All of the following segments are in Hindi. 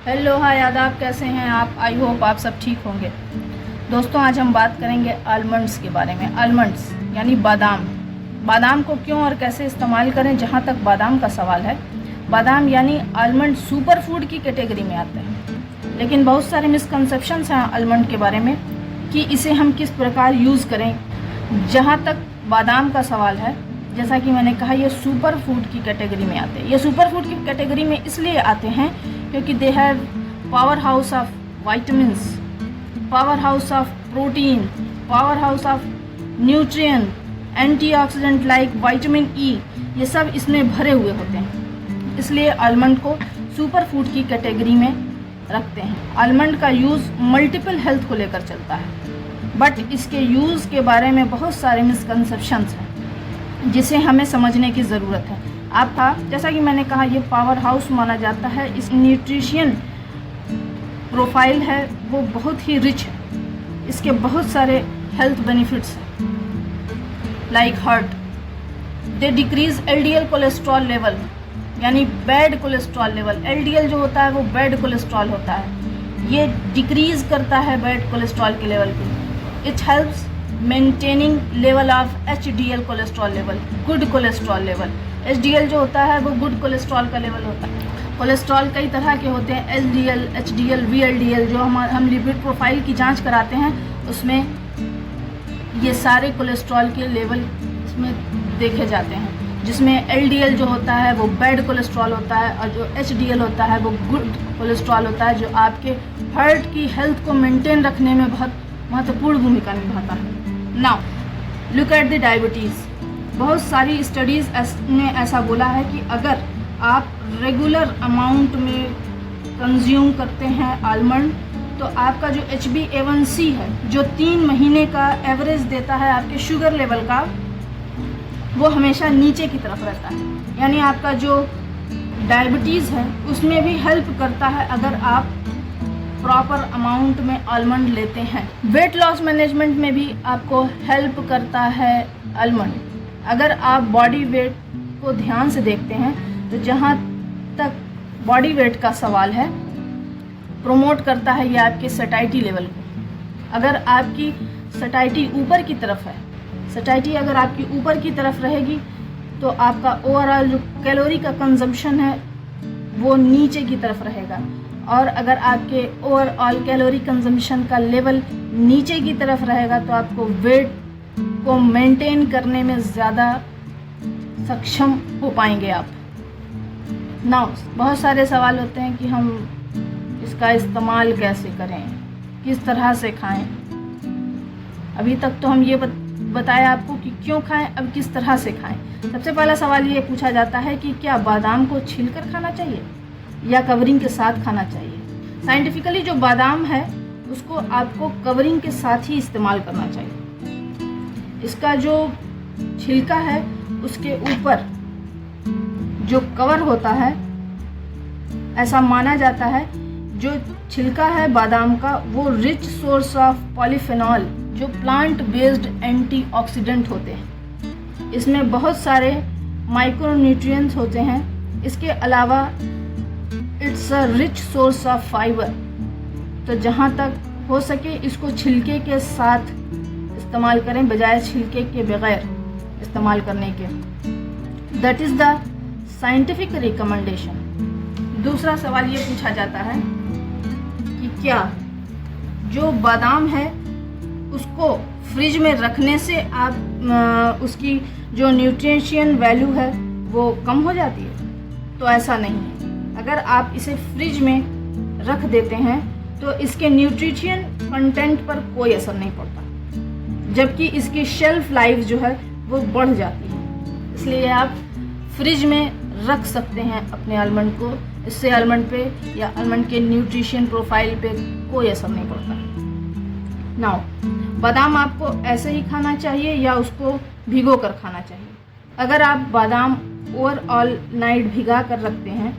हेलो हाय आदाब, कैसे हैं आप? आई होप आप सब ठीक होंगे। दोस्तों, आज हम बात करेंगे आलमंड्स के बारे में। आलमंड्स यानी बादाम। बादाम को क्यों और कैसे इस्तेमाल करें, जहाँ तक बादाम का सवाल है। बादाम यानी आलमंड सुपर फूड की कैटेगरी में आते हैं, लेकिन बहुत सारे मिसकंसेप्शंस हैं आलमंड के बारे में कि इसे हम किस प्रकार यूज़ करें। जहाँ तक बादाम का सवाल है, जैसा कि मैंने कहा, ये सुपर फूड की कैटेगरी में आते हैं। ये सुपर फूड की कैटेगरी में इसलिए आते हैं क्योंकि they have power house of vitamins, power house of protein, power house of nutrient, antioxidant like vitamin E, ये सब इसमें भरे हुए होते हैं। इसलिए आलमंड को सुपर फूड की कैटेगरी में रखते हैं। आलमंड का यूज़ मल्टीपल हेल्थ को लेकर चलता है, बट इसके यूज़ के बारे में बहुत सारे मिसकंसेप्शंस हैं जिसे हमें समझने की ज़रूरत है। जैसा कि मैंने कहा, ये पावर हाउस माना जाता है। इस न्यूट्रिशन प्रोफाइल है वो बहुत ही रिच है। इसके बहुत सारे हेल्थ बेनिफिट्स हैं, like heart. They decrease LDL cholesterol level, यानी बैड कोलेस्ट्रॉल लेवल। एलडीएल जो होता है वो बैड कोलेस्ट्रॉल होता है, ये डिक्रीज करता है बैड कोलेस्ट्रॉल के लेवल को। It helps maintaining level of HDL cholesterol level, good cholesterol level. HDL जो होता है वो गुड कोलेस्ट्रॉल का लेवल होता है। कोलेस्ट्रॉल कई तरह के होते हैं, एलडीएल, एचडीएल, वीएलडीएल। जो हम लिपिड प्रोफाइल की जांच कराते हैं उसमें ये सारे कोलेस्ट्रॉल के लेवल इसमें देखे जाते हैं, जिसमें एलडीएल जो होता है वो बैड कोलेस्ट्रॉल होता है और जो एचडीएल होता है वो गुड कोलेस्ट्रॉल होता है, जो आपके हार्ट की हेल्थ को मेंटेन रखने में बहुत महत्वपूर्ण भूमिका निभाता है। Now look at the diabetes. बहुत सारी स्टडीज़ ने ऐसा बोला है कि अगर आप रेगुलर अमाउंट में कंज्यूम करते हैं आलमंड, तो आपका जो HbA1c है, जो 3 महीने का एवरेज देता है आपके शुगर लेवल का, वो हमेशा नीचे की तरफ रहता है। यानी आपका जो डायबिटीज़ है उसमें भी हेल्प करता है अगर आप प्रॉपर अमाउंट में आलमंड लेते हैं। वेट लॉस मैनेजमेंट में भी आपको हेल्प करता है आलमंड। अगर आप बॉडी वेट को ध्यान से देखते हैं तो जहाँ तक बॉडी वेट का सवाल है, प्रोमोट करता है ये आपके सैटिस्फैक्टरी लेवल को। अगर आपकी सैटिस्फैक्टरी ऊपर की तरफ है, सैटिस्फैक्टरी अगर आपकी ऊपर की तरफ रहेगी तो आपका ओवरऑल जो कैलोरी का कंजम्पशन है वो नीचे की तरफ रहेगा। और अगर आपके ओवरऑल कैलोरी कंजम्पशन का लेवल नीचे की तरफ रहेगा तो आपको वेट को मेंटेन करने में ज़्यादा सक्षम हो पाएंगे आप। नाउ बहुत सारे सवाल होते हैं कि हम इसका इस्तेमाल कैसे करें, किस तरह से खाएं। अभी तक तो हम ये बताया आपको कि क्यों खाएं, अब किस तरह से खाएं। सबसे पहला सवाल ये पूछा जाता है कि क्या बादाम को छीलकर खाना चाहिए या कवरिंग के साथ खाना चाहिए। साइंटिफिकली जो बादाम है उसको आपको कवरिंग के साथ ही इस्तेमाल करना चाहिए। इसका जो छिलका है उसके ऊपर जो कवर होता है, ऐसा माना जाता है जो छिलका है बादाम का वो रिच सोर्स ऑफ पॉलीफेनॉल, जो प्लांट बेस्ड एंटीऑक्सीडेंट होते हैं। इसमें बहुत सारे माइक्रोन्यूट्रिएंट्स होते हैं। इसके अलावा it's a rich source of fibre. तो जहाँ तक हो सके इसको छिलके के साथ इस्तेमाल करें, बजाय छिलके के बगैर इस्तेमाल करने के। That is the scientific recommendation. दूसरा सवाल ये पूछा जाता है कि क्या जो बादाम है उसको फ्रिज में रखने से आप उसकी जो न्यूट्रिशन वैल्यू है वो कम हो जाती है? तो ऐसा नहीं है। अगर आप इसे फ्रिज में रख देते हैं तो इसके न्यूट्रिशन कंटेंट पर कोई असर नहीं पड़ता, जबकि इसकी शेल्फ लाइफ जो है वो बढ़ जाती है। इसलिए आप फ्रिज में रख सकते हैं अपने आलमंड को। इससे आलमंड पे या आलमंड के न्यूट्रिशन प्रोफाइल पे कोई असर नहीं पड़ता। नाउ बादाम आपको ऐसे ही खाना चाहिए या उसको भिगो कर खाना चाहिए। अगर आप बादाम ओवरऑल नाइट भिगा कर रखते हैं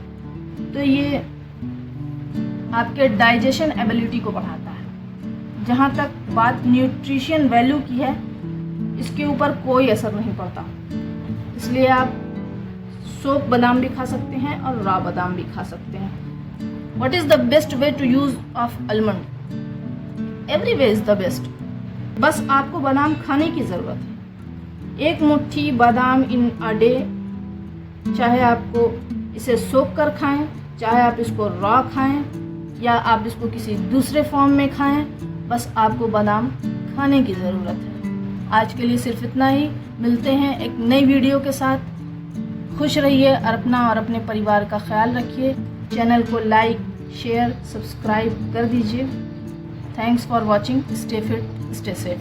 तो ये आपके डाइजेशन एबिलिटी को बढ़ाता है। जहाँ तक बात न्यूट्रिशन वैल्यू की है, इसके ऊपर कोई असर नहीं पड़ता। इसलिए आप सोप बादाम भी खा सकते हैं और रॉ बादाम भी खा सकते हैं। What is the best way to use of almond? Every way is the best. बस आपको बादाम खाने की ज़रूरत है। एक मुट्ठी बादाम इन अ डे, चाहे आपको इसे सोख कर खाएं, चाहे आप इसको रॉ खाएं या आप इसको किसी दूसरे फॉर्म में खाएं, बस आपको बादाम खाने की ज़रूरत है। आज के लिए सिर्फ इतना ही। मिलते हैं एक नई वीडियो के साथ। खुश रहिए और अपना और अपने परिवार का ख्याल रखिए। चैनल को लाइक, शेयर, सब्सक्राइब कर दीजिए। Thanks for watching. Stay fit, stay safe.